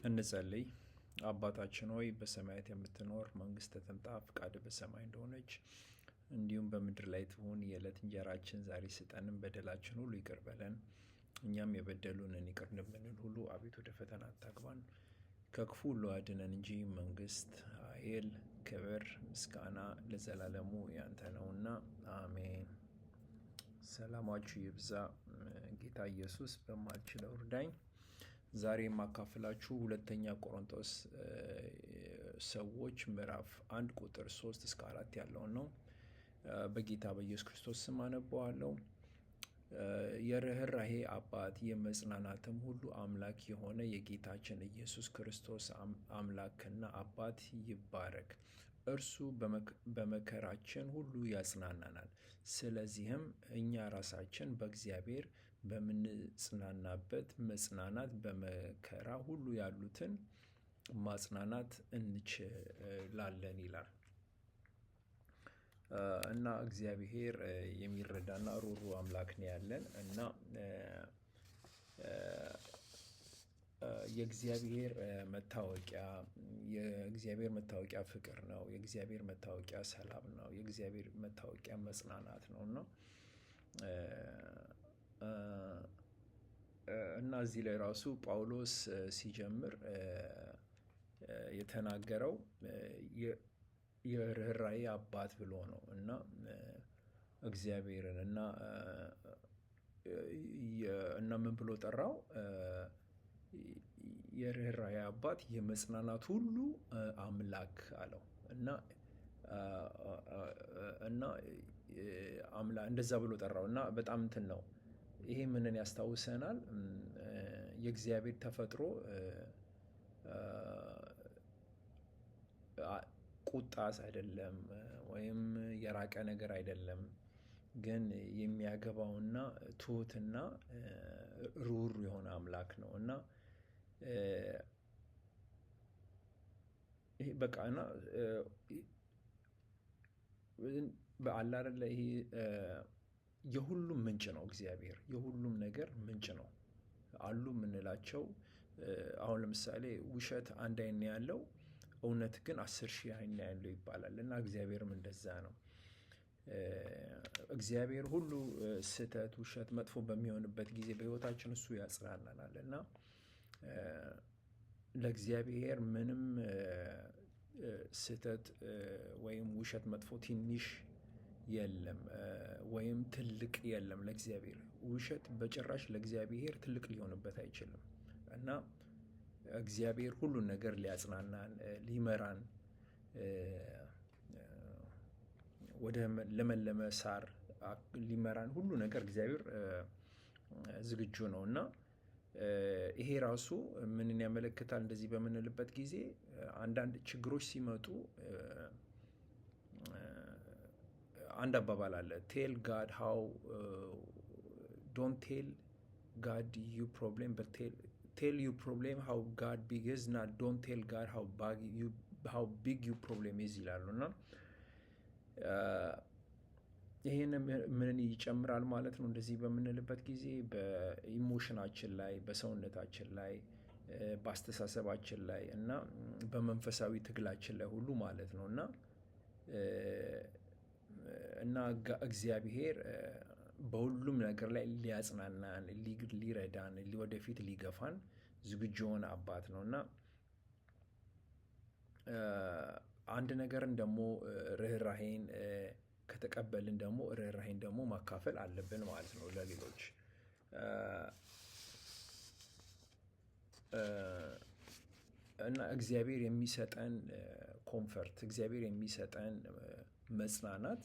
እንጸልይ። አባታችን ሆይ በሰማያት የምትኖር መንግሥትህ ትምጣ፣ ፈቃድህ በሰማይ እንደሆነች እንዲሁም በምድር ላይ ትሁን። የዕለት እንጀራችንን ዛሬ ስጠን፣ በደላችን ሁሉ ይቅር በለን እኛም የበደሉንን ይቅር እንደምንል ሁሉ፣ አቤት ወደ ፈተና አታግባን ከክፉ ሁሉ አድነን እንጂ መንግሥት፣ ኃይል፣ ክብር፣ ምስጋና ለዘላለሙ ያንተ ነውና አሜን። ሰላማችሁ ይብዛ። ጌታ ኢየሱስ በማልችለው እርዳኝ። ዛሬ የማካፍላችሁ ሁለተኛ ቆሮንቶስ ሰዎች ምዕራፍ 1 ቁጥር 3 እስከ 4 ያለውን ነው። በጌታ በኢየሱስ ክርስቶስ ስም አነበዋለሁ። የርኅራኄ አባት የመጽናናትም ሁሉ አምላክ የሆነ የጌታችን ኢየሱስ ክርስቶስ አምላክና አባት ይባረክ። እርሱ በመከራችን ሁሉ ያጽናናናል። ስለዚህም እኛ ራሳችን በእግዚአብሔር በምንጽናናበት መጽናናት በመከራ ሁሉ ያሉትን ማጽናናት እንችላለን ይላል እና እግዚአብሔር የሚረዳና ሩሩ አምላክ ነው ያለን እና የእግዚአብሔር መታወቂያ ፍቅር ነው። የእግዚአብሔር መታወቂያ ሰላም ነው። የእግዚአብሔር መታወቂያ መጽናናት ነው እና እዚህ ላይ ራሱ ጳውሎስ ሲጀምር የተናገረው የርኅራኄ አባት ብሎ ነው እና እግዚአብሔርን እና ምን ብሎ ጠራው? የርኅራኄ አባት የመጽናናት ሁሉ አምላክ አለው እና እንደዛ ብሎ ጠራው እና በጣም እንትን ነው። ይሄ ምንን ያስታውሰናል? የእግዚአብሔር ተፈጥሮ ቁጣስ አይደለም ወይም የራቀ ነገር አይደለም፣ ግን የሚያገባውና ትሁትና ሩር የሆነ አምላክ ነው እና ይሄ በቃ እና አለ አይደለ ይሄ የሁሉም ምንጭ ነው። እግዚአብሔር የሁሉም ነገር ምንጭ ነው። አሉ የምንላቸው አሁን ለምሳሌ ውሸት አንድ አይን ያለው እውነት ግን 10,000 አይን ያለው ይባላል እና እግዚአብሔርም እንደዛ ነው። እግዚአብሔር ሁሉ ስህተት፣ ውሸት፣ መጥፎ በሚሆንበት ጊዜ በሕይወታችን እሱ ያጽናናናል እና ለእግዚአብሔር ምንም ስህተት ወይም ውሸት፣ መጥፎ ትንሽ የለም ወይም ትልቅ የለም። ለእግዚአብሔር ውሸት በጭራሽ ለእግዚአብሔር ትልቅ ሊሆንበት አይችልም እና እግዚአብሔር ሁሉን ነገር ሊያጽናናን፣ ሊመራን ወደ ለመለመ ሳር ሊመራን ሁሉ ነገር እግዚአብሔር ዝግጁ ነው እና ይሄ ራሱ ምንን ያመለክታል? እንደዚህ በምንልበት ጊዜ አንዳንድ ችግሮች ሲመጡ አንድ አባባል አለ። ዶንት ቴል ጋድ ዩ ፕሮብሌም በት ቴል ዩ ፕሮብሌም ሃው ጋድ ቢግ ኢዝ እና ዶንት ቴል ጋድ ሃው ቢግ ዩ ፕሮብሌም ኢዝ ይላሉ እና ይህን ምንን ይጨምራል ማለት ነው? እንደዚህ በምንልበት ጊዜ በኢሞሽናችን ላይ፣ በሰውነታችን ላይ፣ በአስተሳሰባችን ላይ እና በመንፈሳዊ ትግላችን ላይ ሁሉ ማለት ነው እና እግዚአብሔር በሁሉም ነገር ላይ ሊያጽናናን፣ ሊረዳን፣ ወደፊት ሊገፋን ዝግጁ የሆነ አባት ነው እና አንድ ነገርን ደግሞ ርኅራኄን ከተቀበልን ደግሞ ርኅራኄን ደግሞ ማካፈል አለብን ማለት ነው ለሌሎች እና እግዚአብሔር የሚሰጠን ኮምፈርት፣ እግዚአብሔር የሚሰጠን መጽናናት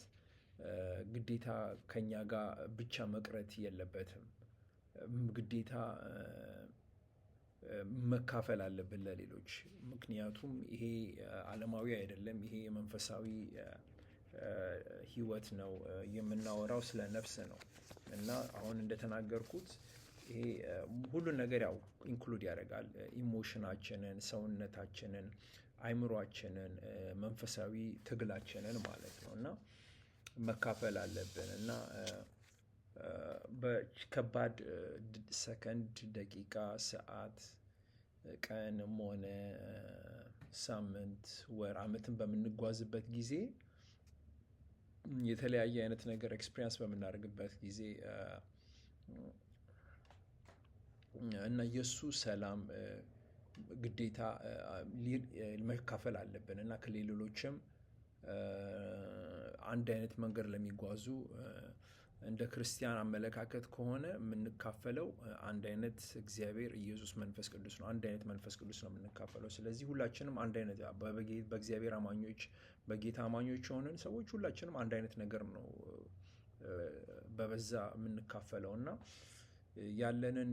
ግዴታ ከኛ ጋር ብቻ መቅረት የለበትም። ግዴታ መካፈል አለብን ለሌሎች። ምክንያቱም ይሄ ዓለማዊ አይደለም፣ ይሄ የመንፈሳዊ ሕይወት ነው። የምናወራው ስለ ነፍስ ነው እና አሁን እንደተናገርኩት ይሄ ሁሉን ነገር ያው ኢንክሉድ ያደርጋል። ኢሞሽናችንን፣ ሰውነታችንን፣ አይምሯችንን፣ መንፈሳዊ ትግላችንን ማለት ነው እና መካፈል አለብን እና በከባድ ሰከንድ፣ ደቂቃ፣ ሰዓት ቀንም ሆነ ሳምንት፣ ወር፣ ዓመትን በምንጓዝበት ጊዜ የተለያየ አይነት ነገር ኤክስፒሪየንስ በምናደርግበት ጊዜ እና የእሱ ሰላም ግዴታ መካፈል አለብን እና ከሌሎችም አንድ አይነት መንገድ ለሚጓዙ እንደ ክርስቲያን አመለካከት ከሆነ የምንካፈለው አንድ አይነት እግዚአብሔር ኢየሱስ መንፈስ ቅዱስ ነው። አንድ አይነት መንፈስ ቅዱስ ነው የምንካፈለው። ስለዚህ ሁላችንም አንድ አይነት በእግዚአብሔር አማኞች በጌታ አማኞች የሆንን ሰዎች ሁላችንም አንድ አይነት ነገር ነው በበዛ የምንካፈለው እና ያለንን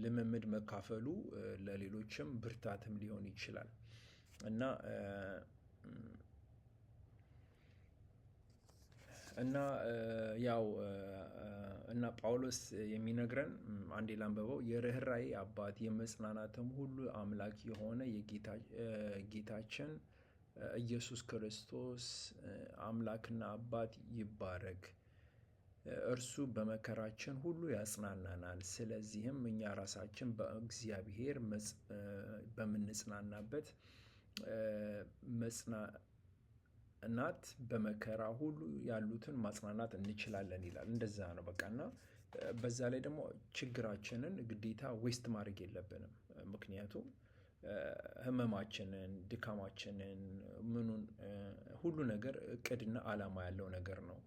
ልምምድ መካፈሉ ለሌሎችም ብርታትም ሊሆን ይችላል እና ያው እና ጳውሎስ የሚነግረን አንዴ ላንብበው። የርኅራኄ አባት የመጽናናትም ሁሉ አምላክ የሆነ የጌታችን ኢየሱስ ክርስቶስ አምላክና አባት ይባረክ። እርሱ በመከራችን ሁሉ ያጽናናናል። ስለዚህም እኛ ራሳችን በእግዚአብሔር በምንጽናናበት መጽናናት በመከራ ሁሉ ያሉትን ማጽናናት እንችላለን ይላል። እንደዛ ነው በቃ። እና በዛ ላይ ደግሞ ችግራችንን ግዴታ ዌስት ማድረግ የለብንም። ምክንያቱም ህመማችንን፣ ድካማችንን፣ ምኑን ሁሉ ነገር እቅድና ዓላማ ያለው ነገር ነው።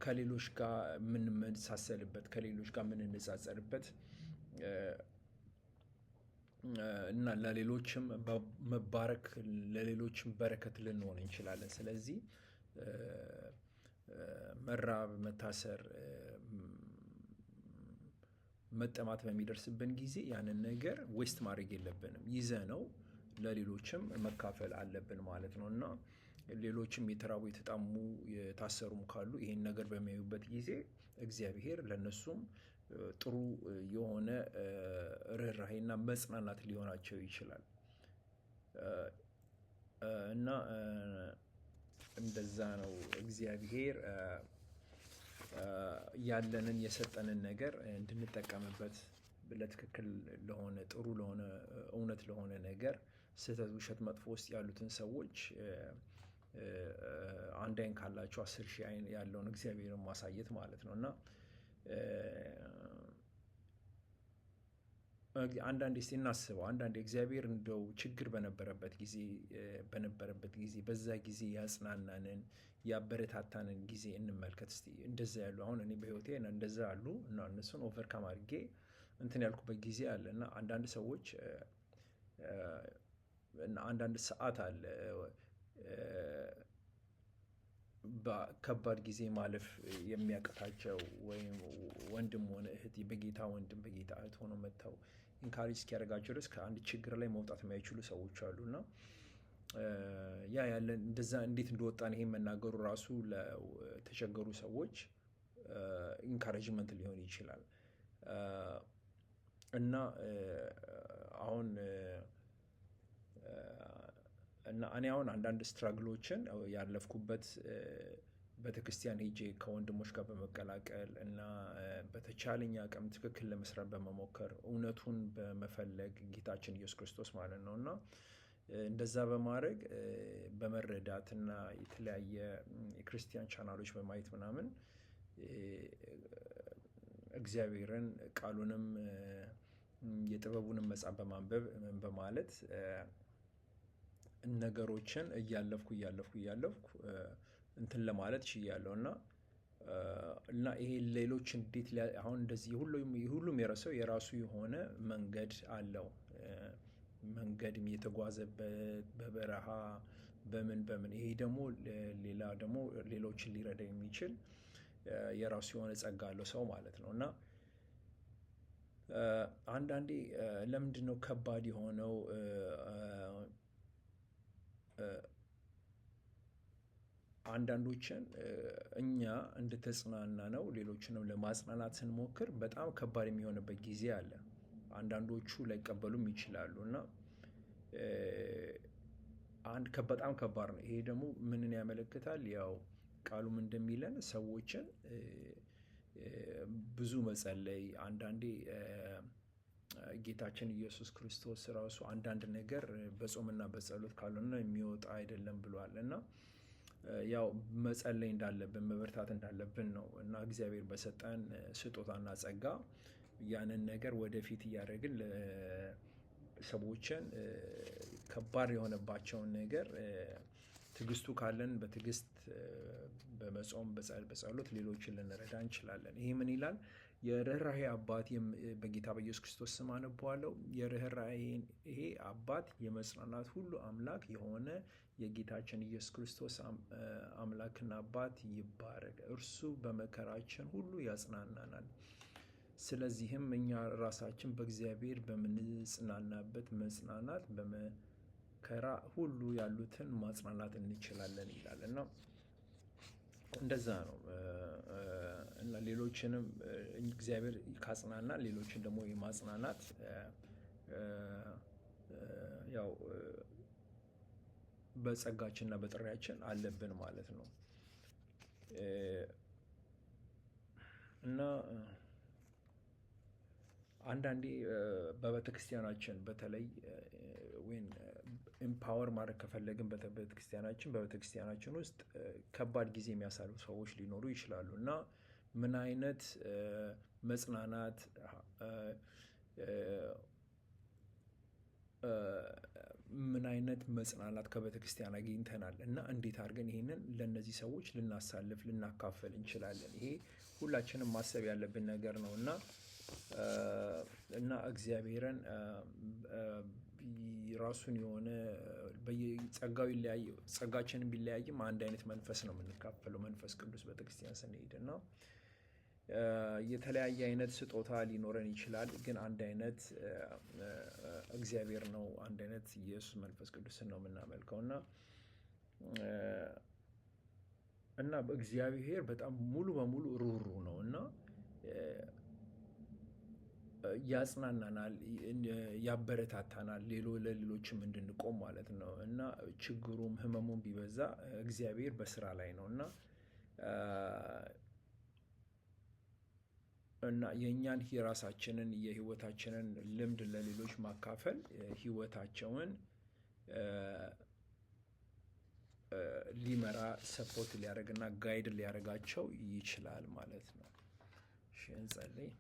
ከሌሎች ጋር የምንመሳሰልበት፣ ከሌሎች ጋር የምንነጻጸርበት እና ለሌሎችም መባረክ ለሌሎችም በረከት ልንሆን እንችላለን። ስለዚህ መራብ፣ መታሰር፣ መጠማት በሚደርስብን ጊዜ ያንን ነገር ዌስት ማድረግ የለብንም። ይዘነው ለሌሎችም መካፈል አለብን ማለት ነው እና ሌሎችም የተራቡ፣ የተጣሙ፣ የታሰሩም ካሉ ይሄን ነገር በሚያዩበት ጊዜ እግዚአብሔር ለነሱም ጥሩ የሆነ ርኅራኄና መጽናናት ሊሆናቸው ይችላል እና እንደዛ ነው እግዚአብሔር ያለንን የሰጠንን ነገር እንድንጠቀምበት ለትክክል ለሆነ ጥሩ ለሆነ እውነት ለሆነ ነገር ስህተት፣ ውሸት፣ መጥፎ ውስጥ ያሉትን ሰዎች አንድ አይን ካላቸው 10,000 አይን ያለውን እግዚአብሔርን ማሳየት ማለት ነው እና አንዳንዴ እስቲ እናስበው። አንዳንዴ እግዚአብሔር እንደው ችግር በነበረበት ጊዜ በዛ ጊዜ ያጽናናንን ያበረታታንን ጊዜ እንመልከት እስቲ። እንደዛ ያሉ አሁን እኔ በህይወቴ እንደዛ አሉ እና እነሱን ኦቨርካም አድርጌ እንትን ያልኩበት ጊዜ አለ እና አንዳንድ ሰዎች አንዳንድ ሰዓት አለ በከባድ ጊዜ ማለፍ የሚያቅታቸው ወይም ወንድም ሆነ እህት በጌታ ወንድም በጌታ እህት ሆነው መጥተው ኢንካሬጅ እስኪያደርጋቸው ድረስ ከአንድ ችግር ላይ መውጣት የማይችሉ ሰዎች አሉ እና ያለን እንደዛ እንዴት እንደወጣን ይሄን መናገሩ ራሱ ለተቸገሩ ሰዎች ኢንካሬጅመንት ሊሆን ይችላል እና አሁን እና እኔ አሁን አንዳንድ ስትራግሎችን ያለፍኩበት ቤተክርስቲያን ሄጄ ከወንድሞች ጋር በመቀላቀል እና በተቻለኝ አቅም ትክክል ለመስራት በመሞከር እውነቱን በመፈለግ ጌታችን ኢየሱስ ክርስቶስ ማለት ነው እና እንደዛ በማድረግ በመረዳት እና የተለያየ የክርስቲያን ቻናሎች በማየት ምናምን እግዚአብሔርን ቃሉንም የጥበቡንም መጽሐፍ በማንበብ በማለት ነገሮችን እያለፍኩ እንትን ለማለት ችያለሁ እና ይሄ ሌሎች እንዴት አሁን እንደዚህ ሁሉም የራሱ የሆነ መንገድ አለው። መንገድም የተጓዘበት በበረሃ በምን ይሄ ደግሞ ሌላ ደግሞ ሌሎችን ሊረዳ የሚችል የራሱ የሆነ ጸጋ አለው ሰው ማለት ነው እና አንዳንዴ ለምንድነው ከባድ የሆነው አንዳንዶችን እኛ እንደተጽናና ነው ሌሎችንም ለማጽናናት ስንሞክር በጣም ከባድ የሚሆንበት ጊዜ አለ። አንዳንዶቹ ላይቀበሉም ይችላሉ እና በጣም ከባድ ነው። ይሄ ደግሞ ምንን ያመለክታል? ያው ቃሉም እንደሚለን ሰዎችን ብዙ መጸለይ አንዳንዴ ጌታችን ኢየሱስ ክርስቶስ ራሱ አንዳንድ ነገር በጾምና በጸሎት ካልሆነ የሚወጣ አይደለም ብሏል እና ያው መጸለይ እንዳለብን መበርታት እንዳለብን ነው እና እግዚአብሔር በሰጠን ስጦታና ጸጋ ያንን ነገር ወደፊት እያደረግን ሰዎችን ከባድ የሆነባቸውን ነገር ትዕግስቱ ካለን በትዕግስት በመጾም በጸሎት ሌሎችን ልንረዳ እንችላለን። ይሄ ምን ይላል? የርኅራኄ አባት በጌታ በኢየሱስ ክርስቶስ ስም አነበዋለሁ። ይሄ አባት የመጽናናት ሁሉ አምላክ የሆነ የጌታችን ኢየሱስ ክርስቶስ አምላክና አባት ይባረክ። እርሱ በመከራችን ሁሉ ያጽናናናል። ስለዚህም እኛ ራሳችን በእግዚአብሔር በምንጽናናበት መጽናናት በመከራ ሁሉ ያሉትን ማጽናናት እንችላለን ይላል እና እንደዛ ነው እና ሌሎችንም እግዚአብሔር ካጽናና ሌሎችን ደግሞ የማጽናናት ያው በጸጋችንና በጥሪያችን አለብን ማለት ነው እና አንዳንዴ በቤተክርስቲያናችን በተለይ ወይም ኢምፓወር ማድረግ ከፈለግን በቤተክርስቲያናችን ውስጥ ከባድ ጊዜ የሚያሳልፉ ሰዎች ሊኖሩ ይችላሉ እና ምን አይነት መጽናናት ምን አይነት መጽናናት ከቤተክርስቲያን አግኝተናል እና እንዴት አድርገን ይሄንን ለእነዚህ ሰዎች ልናሳልፍ ልናካፈል እንችላለን? ይሄ ሁላችንም ማሰብ ያለብን ነገር ነው እና እግዚአብሔርን ራሱን የሆነ ጸጋችንን ቢለያይም አንድ አይነት መንፈስ ነው የምንካፈለው። መንፈስ ቅዱስ ቤተክርስቲያን ስንሄድ እና የተለያየ አይነት ስጦታ ሊኖረን ይችላል፣ ግን አንድ አይነት እግዚአብሔር ነው፣ አንድ አይነት ኢየሱስ መንፈስ ቅዱስን ነው የምናመልከው እና እግዚአብሔር በጣም ሙሉ በሙሉ ሩህሩህ ነው እና ያጽናናናል፣ ያበረታታናል ለሌሎችም እንድንቆም ማለት ነው እና ችግሩም ህመሙም ቢበዛ እግዚአብሔር በስራ ላይ ነው እና የእኛን የራሳችንን የህይወታችንን ልምድ ለሌሎች ማካፈል ህይወታቸውን ሊመራ ሰፖርት ሊያደርግና ጋይድ ሊያደርጋቸው ይችላል ማለት ነው። እሺ እንጸልይ።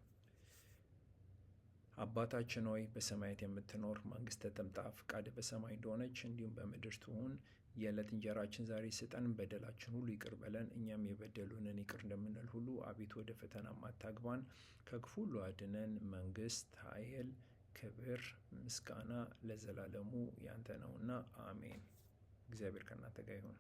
አባታችን ሆይ በሰማያት የምትኖር፣ መንግሥትህ ትምጣ፣ ፈቃድህ በሰማይ እንደሆነች እንዲሁም በምድር ትሁን። የዕለት እንጀራችንን ዛሬ ስጠን፣ በደላችን ሁሉ ይቅር በለን እኛም የበደሉንን ይቅር እንደምንል ሁሉ፣ አቤቱ ወደ ፈተና አታግባን፣ ከክፉ ሁሉ አድነን። መንግሥት፣ ኃይል፣ ክብር፣ ምስጋና ለዘላለሙ ያንተ ነውና አሜን። እግዚአብሔር ከእናንተ ጋር ይሁን።